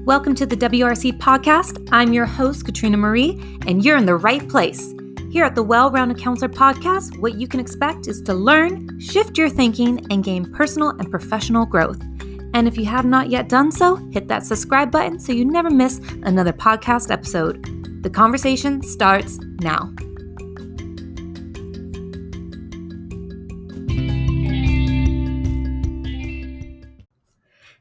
Welcome to the WRC podcast. I'm your host, Katrina Marie, and you're in the right place. Here at the Well-Rounded Counselor podcast, what you can expect is to learn, shift your thinking, and gain personal and professional growth. And if you have not yet done so, hit that subscribe button so you never miss another podcast episode. The conversation starts now.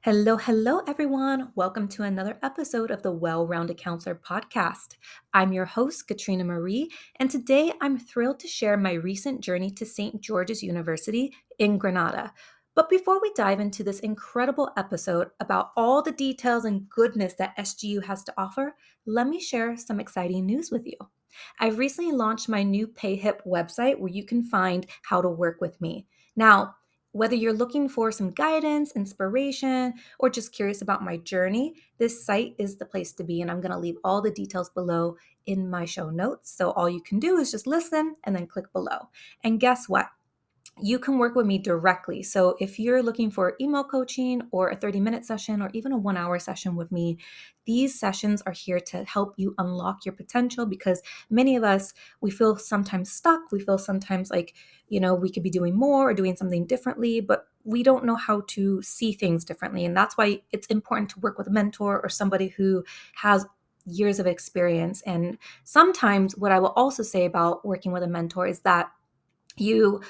Hello, everyone. Welcome to another episode of the Well-Rounded Counselor podcast. I'm your host, Katrina Marie, and today I'm thrilled to share my recent journey to St. George's University in Granada. But before we dive into this incredible episode about all the details and goodness that SGU has to offer, let me share some exciting news with you. I've recently launched my new PayHip website where you can find how to work with me. Now, whether you're looking for some guidance, inspiration, or just curious about my journey, this site is the place to be, and I'm going to leave all the details below in my show notes. So all you can do is just listen and then click below. And guess what? You can work with me directly. So if you're looking for email coaching or a 30-minute session or even a 1-hour session with me, these sessions are here to help you unlock your potential, because many of us, we feel sometimes stuck. We feel sometimes like, we could be doing more or doing something differently, but we don't know how to see things differently. And that's why it's important to work with a mentor or somebody who has years of experience. And sometimes what I will also say about working with a mentor is that you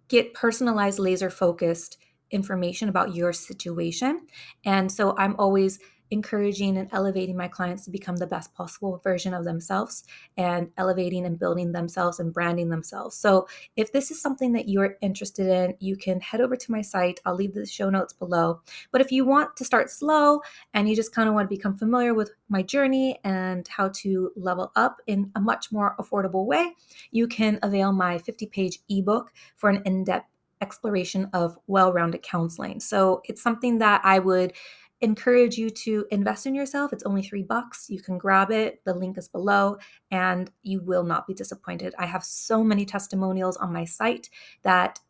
get personalized, laser-focused information about your situation. And so I'm always encouraging and elevating my clients to become the best possible version of themselves, and elevating and building themselves and branding themselves. So if this is something that you're interested in, you can head over to my site. I'll leave the show notes below. But if you want to start slow and you just kind of want to become familiar with my journey and how to level up in a much more affordable way, you can avail my 50-page ebook for an in-depth exploration of well-rounded counseling. So it's something that I would encourage you to invest in yourself. It's only $3. You can grab it. The link is below, and you will not be disappointed. I have so many testimonials on my site that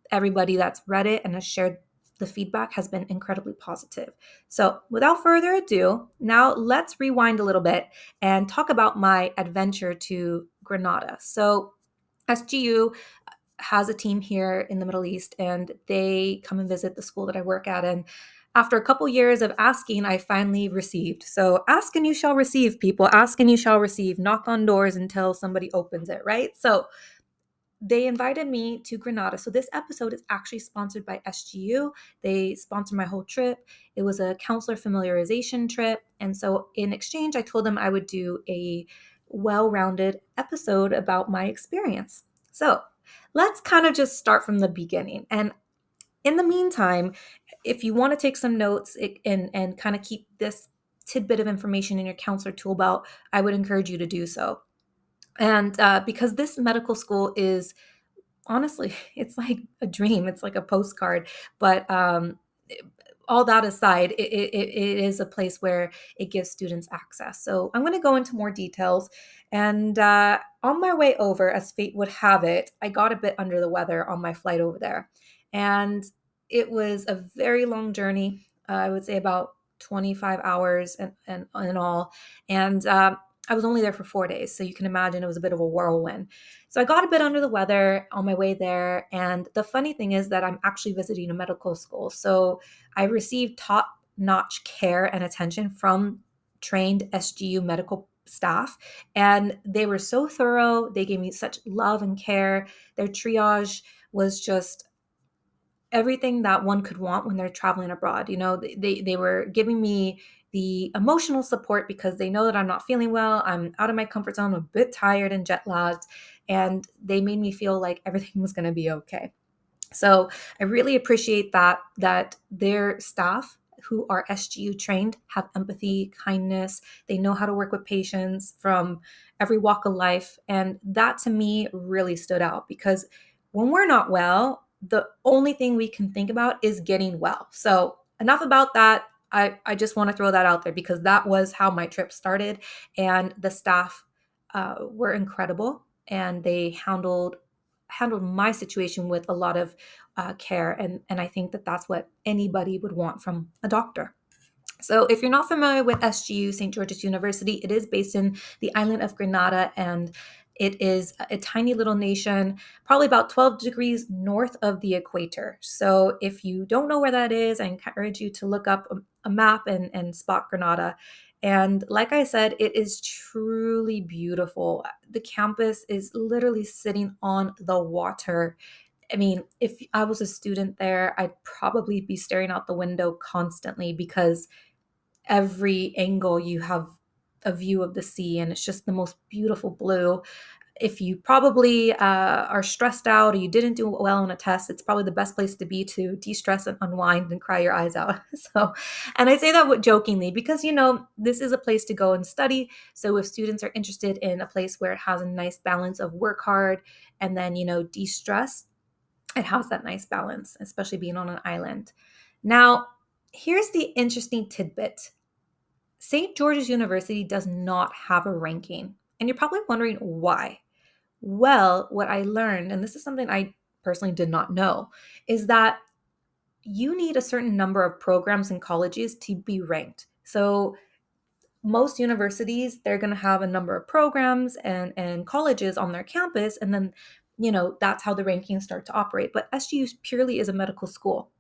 everybody that's read it and has shared the feedback has been incredibly positive. So without further ado, now let's rewind a little bit and talk about my adventure to Granada. So SGU has a team here in the Middle East, and they come and visit the school that I work at. And after a couple years of asking, I finally received. So ask and you shall receive, people. Ask and you shall receive. Knock on doors until somebody opens it, right? So they invited me to Granada. So this episode is actually sponsored by SGU. They sponsored my whole trip. It was a counselor familiarization trip. And so in exchange, I told them I would do a well-rounded episode about my experience. So let's kind of just start from the beginning. And in the meantime, if you want to take some notes and kind of keep this tidbit of information in your counselor tool belt, I would encourage you to do so. And because this medical school is, honestly, it's like a dream. It's like a postcard. But all that aside, it is a place where it gives students access. So I'm going to go into more details. And on my way over, as fate would have it, I got a bit under the weather on my flight over there. And it was a very long journey. I would say about 25 hours and all. And I was only there for 4 days. So you can imagine it was a bit of a whirlwind. So I got a bit under the weather on my way there. And the funny thing is that I'm actually visiting a medical school. So I received top-notch care and attention from trained SGU medical staff. And they were so thorough. They gave me such love and care. Their triage was just everything that one could want when they're traveling abroad. They were giving me the emotional support because they know that I'm not feeling well. I'm out of my comfort zone, I'm a bit tired and jet lagged, and they made me feel like everything was going to be okay. So I really appreciate that their staff, who are SGU trained, have empathy, kindness. They know how to work with patients from every walk of life. And that to me really stood out, because when we're not well, the only thing we can think about is getting well. So enough about that. I just want to throw that out there because that was how my trip started. And the staff were incredible, and they handled my situation with a lot of care. And I think that that's what anybody would want from a doctor. So if you're not familiar with SGU, St. George's University, it is based in the island of Granada, and it is a tiny little nation, probably about 12 degrees north of the equator. So if you don't know where that is, I encourage you to look up a map and spot Granada. And like I said, it is truly beautiful. The campus is literally sitting on the water. I mean, if I was a student there, I'd probably be staring out the window constantly because every angle you have a view of the sea, and it's just the most beautiful blue. If you probably are stressed out or you didn't do well on a test, it's probably the best place to be to de-stress and unwind and cry your eyes out. So, and I say that jokingly because, this is a place to go and study. So if students are interested in a place where it has a nice balance of work hard and then, de-stress, it has that nice balance, especially being on an island. Now, here's the interesting tidbit. St. George's University does not have a ranking. And you're probably wondering why. Well, what I learned, and this is something I personally did not know, is that you need a certain number of programs and colleges to be ranked. So most universities, they're going to have a number of programs and colleges on their campus. And then, that's how the rankings start to operate. But SGU purely is a medical school.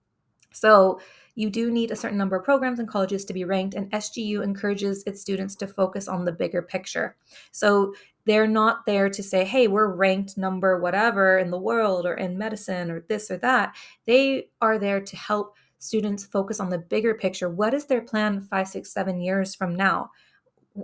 So you do need a certain number of programs and colleges to be ranked, and SGU encourages its students to focus on the bigger picture. So they're not there to say, hey, we're ranked number whatever in the world or in medicine or this or that. They are there to help students focus on the bigger picture. What is their plan 5, 6, 7 years from now?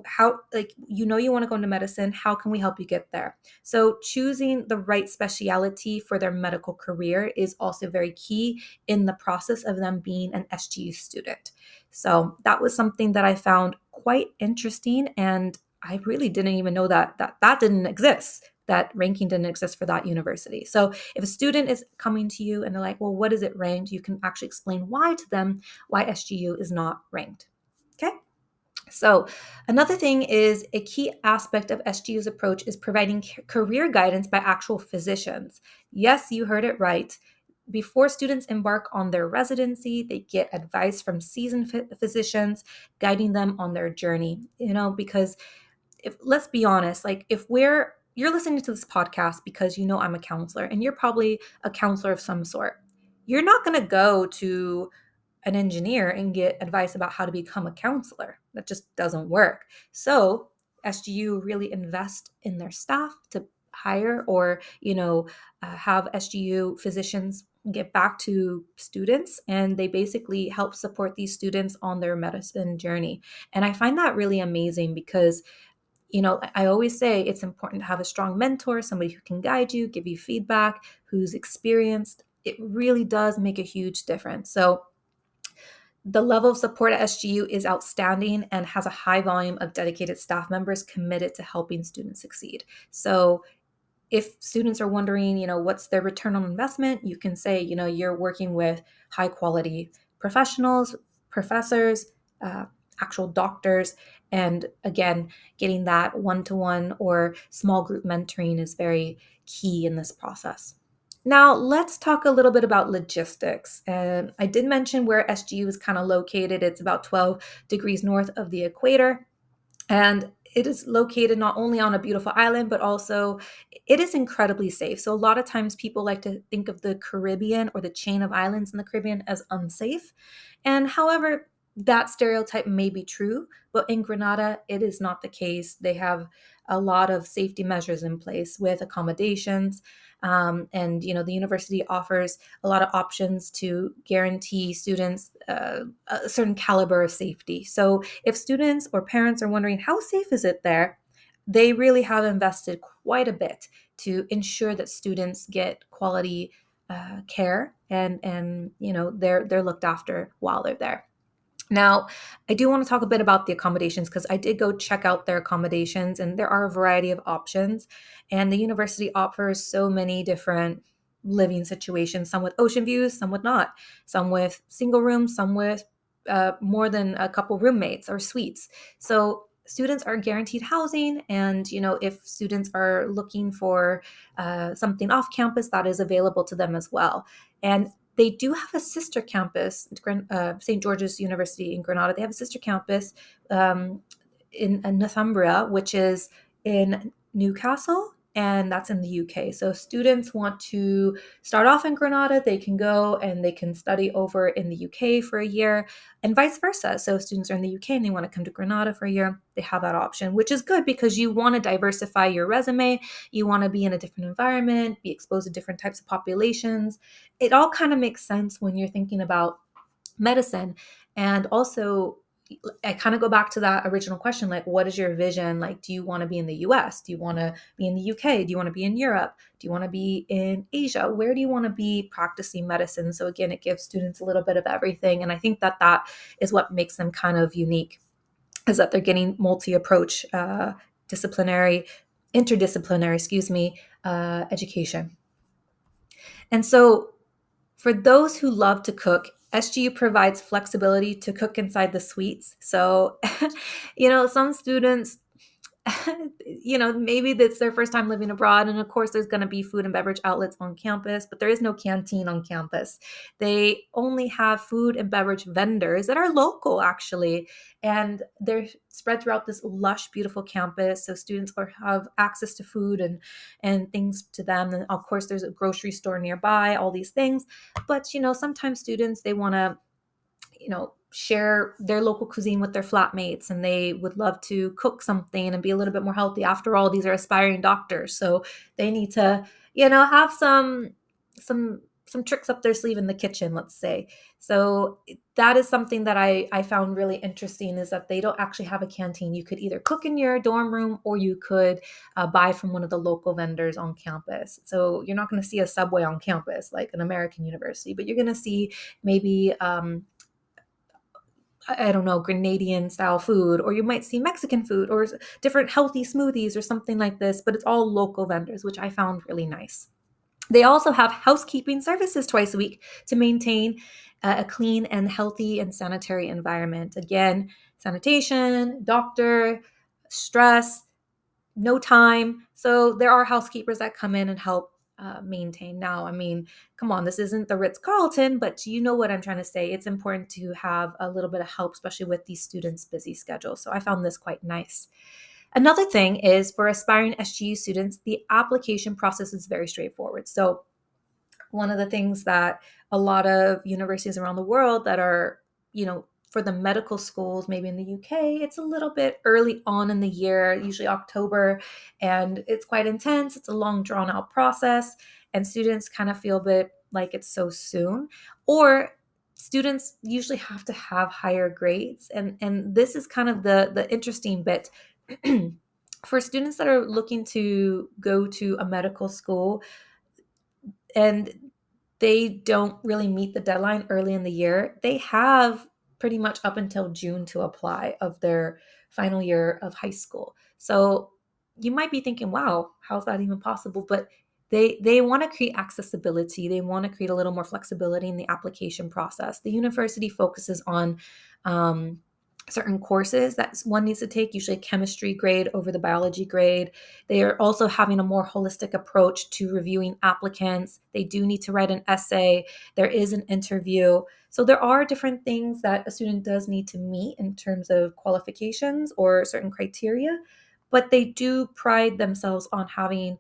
How, like, you want to go into medicine, how can we help you get there? So choosing the right specialty for their medical career is also very key in the process of them being an SGU student. So that was something that I found quite interesting, and I really didn't even know that didn't exist, that ranking didn't exist for that university. So if a student is coming to you and they're like, well, what is it ranked, you can actually explain why to them, why SGU is not ranked. Okay. So, another thing is a key aspect of SGU's approach is providing career guidance by actual physicians. Yes, you heard it right. Before students embark on their residency, they get advice from seasoned physicians guiding them on their journey. Because let's be honest, like you're listening to this podcast because I'm a counselor and you're probably a counselor of some sort. You're not going to go to an engineer and get advice about how to become a counselor. That just doesn't work. So SGU really invest in their staff to hire or, have SGU physicians get back to students, and they basically help support these students on their medicine journey. And I find that really amazing because I always say it's important to have a strong mentor, somebody who can guide you, give you feedback, who's experienced. It really does make a huge difference. So the level of support at SGU is outstanding and has a high volume of dedicated staff members committed to helping students succeed. So if students are wondering, what's their return on investment, you can say, you're working with high quality professionals, professors, actual doctors. And again, getting that one-to-one or small group mentoring is very key in this process. Now, let's talk a little bit about logistics. And I did mention where SGU is kind of located. It's about 12 degrees north of the equator. And it is located not only on a beautiful island, but also it is incredibly safe. So a lot of times people like to think of the Caribbean or the chain of islands in the Caribbean as unsafe. And however, that stereotype may be true, but in Grenada, it is not the case. They have a lot of safety measures in place with accommodations. And, the university offers a lot of options to guarantee students a certain caliber of safety. So if students or parents are wondering how safe is it there, they really have invested quite a bit to ensure that students get quality care and they're looked after while they're there. Now, I do want to talk a bit about the accommodations because I did go check out their accommodations, and there are a variety of options. And the university offers so many different living situations, some with ocean views, some with not, some with single rooms, some with more than a couple roommates or suites. So students are guaranteed housing, and if students are looking for something off campus, that is available to them as well. And they do have a sister campus, St. George's University in Granada. They have a sister campus in Northumbria, which is in Newcastle, and that's in the UK. So students want to start off in Granada, they can go and they can study over in the UK for a year, and vice versa. So students are in the UK and they want to come to Granada for a year, they have that option, which is good because you want to diversify your resume. You want to be in a different environment, be exposed to different types of populations. It all kind of makes sense when you're thinking about medicine. And also, I kind of go back to that original question, like, what is your vision? Like, do you want to be in the US? Do you want to be in the UK? Do you want to be in Europe? Do you want to be in Asia? Where do you want to be practicing medicine? So again, it gives students a little bit of everything. And I think that that is what makes them kind of unique, is that they're getting multi-approach, interdisciplinary, education. And so for those who love to cook, SGU provides flexibility to cook inside the suites. So, some students, maybe that's their first time living abroad. And of course, there's going to be food and beverage outlets on campus, but there is no canteen on campus. They only have food and beverage vendors that are local, actually. And they're spread throughout this lush, beautiful campus. So students have access to food and things to them. And of course, there's a grocery store nearby, all these things. But, sometimes students, they want to share their local cuisine with their flatmates, and they would love to cook something and be a little bit more healthy. After all, these are aspiring doctors, so they need to, have some tricks up their sleeve in the kitchen, let's say. So that is something that I found really interesting, is that they don't actually have a canteen. You could either cook in your dorm room or you could buy from one of the local vendors on campus. So you're not going to see a Subway on campus like an American university, but you're going to see maybe I don't know, Grenadian style food, or you might see Mexican food or different healthy smoothies or something like this, but it's all local vendors, which I found really nice. They also have housekeeping services twice a week to maintain a clean and healthy and sanitary environment. Again, sanitation, doctor, stress, no time. So there are housekeepers that come in and help maintain. Now, I mean, come on, this isn't the Ritz-Carlton, but you know what I'm trying to say. It's important to have a little bit of help, especially with these students' busy schedules. So I found this quite nice. Another thing is, for aspiring SGU students, the application process is very straightforward. So one of the things that a lot of universities around the world that are, for the medical schools, maybe in the UK, it's a little bit early on in the year, usually October, and it's quite intense. It's a long, drawn out process, and students kind of feel a bit like it's so soon. Or students usually have to have higher grades, and this is kind of the interesting bit. For students that are looking to go to a medical school and they don't really meet the deadline early in the year, they have pretty much up until June to apply of their final year of high school. So you might be thinking, wow, how's that even possible? But they want to create accessibility. They want to create a little more flexibility in the application process. The university focuses on certain courses that one needs to take, usually a chemistry grade over the biology grade. They are also having a more holistic approach to reviewing applicants. They do need to write an essay. There is an interview. So there are different things that a student does need to meet in terms of qualifications or certain criteria, but they do pride themselves on having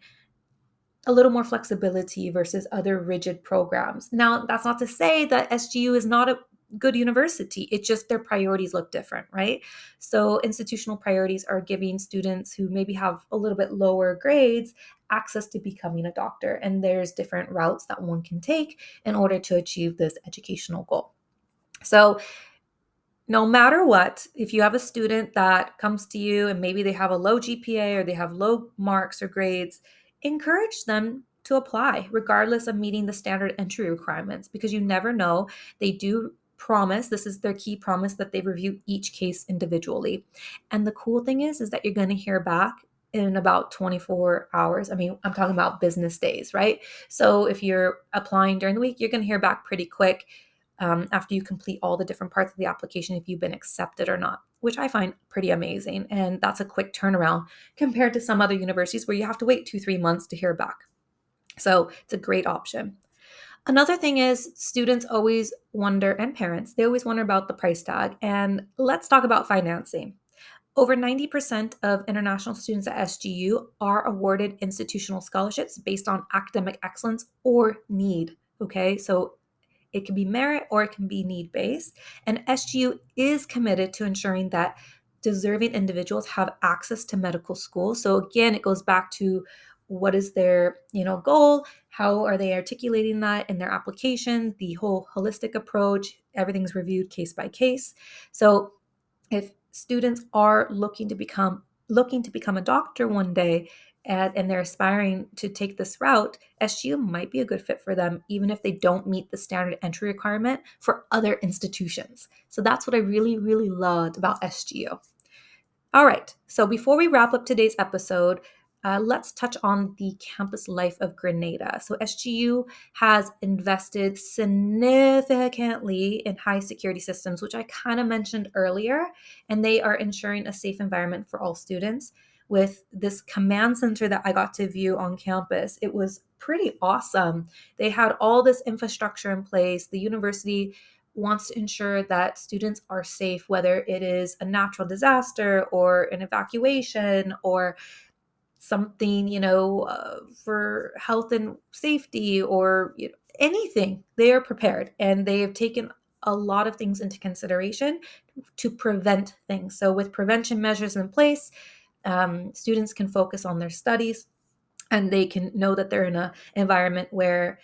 a little more flexibility versus other rigid programs. Now, that's not to say that SGU is not a good university. It's just their priorities look different, right? So institutional priorities are giving students who maybe have a little bit lower grades access to becoming a doctor. And there's different routes that one can take in order to achieve this educational goal. So no matter what, if you have a student that comes to you and maybe they have a low GPA or they have low marks or grades, encourage them to apply regardless of meeting the standard entry requirements, because you never know. They do promise, this is their key promise, that they review each case individually. And the cool thing is that you're going to hear back in about 24 hours. I mean, I'm talking about business days, right? So if you're applying during the week, you're going to hear back pretty quick after you complete all the different parts of the application, if you've been accepted or not, which I find pretty amazing. And that's a quick turnaround compared to some other universities where you have to wait 2-3 months to hear back. So it's a great option. Another thing is students always wonder, and parents, they always wonder about the price tag. And let's talk about financing. Over 90% of international students at SGU are awarded institutional scholarships based on academic excellence or need. Okay, so it can be merit or it can be need based. And SGU is committed to ensuring that deserving individuals have access to medical school. So again, it goes back to what is their goal, how are they articulating that in their application, the whole holistic approach, everything's reviewed case by case. So if students are looking to become a doctor one day, and they're aspiring to take this route, SGU might be a good fit for them, even if they don't meet the standard entry requirement for other institutions. So that's what I really, really loved about SGU. All right, so before we wrap up today's episode, let's touch on the campus life of Grenada. So SGU has invested significantly in high security systems, which I kind of mentioned earlier, and they are ensuring a safe environment for all students. With this command center that I got to view on campus, it was pretty awesome. They had all this infrastructure in place. The university wants to ensure that students are safe, whether it is a natural disaster or an evacuation or something, for health and safety or anything. They are prepared, and they have taken a lot of things into consideration to prevent things. So with prevention measures in place, students can focus on their studies, and they can know that they're in an environment where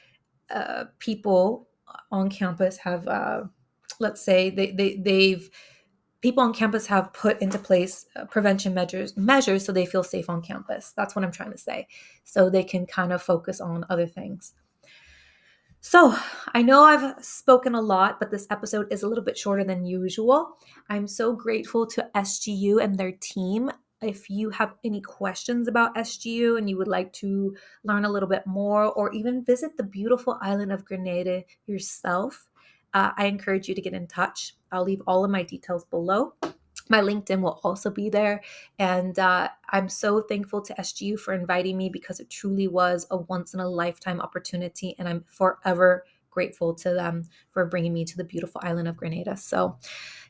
people on campus have, let's say, they've people on campus have put into place prevention measures so they feel safe on campus. That's what I'm trying to say. So they can kind of focus on other things. So I know I've spoken a lot, but this episode is a little bit shorter than usual. I'm so grateful to SGU and their team. If you have any questions about SGU and you would like to learn a little bit more or even visit the beautiful island of Grenada yourself, I encourage you to get in touch. I'll leave all of my details below. My LinkedIn will also be there. And I'm so thankful to SGU for inviting me, because it truly was a once-in-a-lifetime opportunity. And I'm forever grateful to them for bringing me to the beautiful island of Grenada. So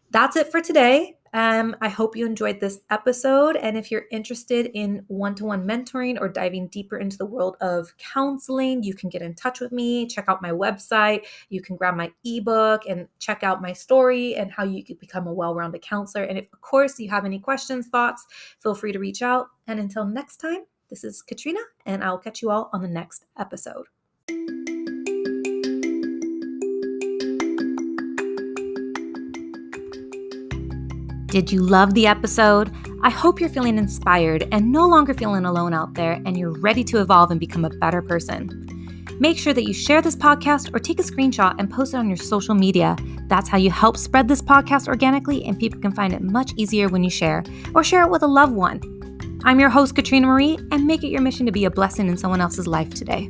that's it for today. I hope you enjoyed this episode. And if you're interested in one-to-one mentoring or diving deeper into the world of counseling, you can get in touch with me. Check out my website. You can grab my ebook and check out my story and how you could become a well-rounded counselor. And if, of course, you have any questions, thoughts, feel free to reach out. And until next time, this is Katrina, and I'll catch you all on the next episode. Did you love the episode? I hope you're feeling inspired and no longer feeling alone out there, and you're ready to evolve and become a better person. Make sure that you share this podcast or take a screenshot and post it on your social media. That's how you help spread this podcast organically, and people can find it much easier when you share, or share it with a loved one. I'm your host, Katrina Marie, and make it your mission to be a blessing in someone else's life today.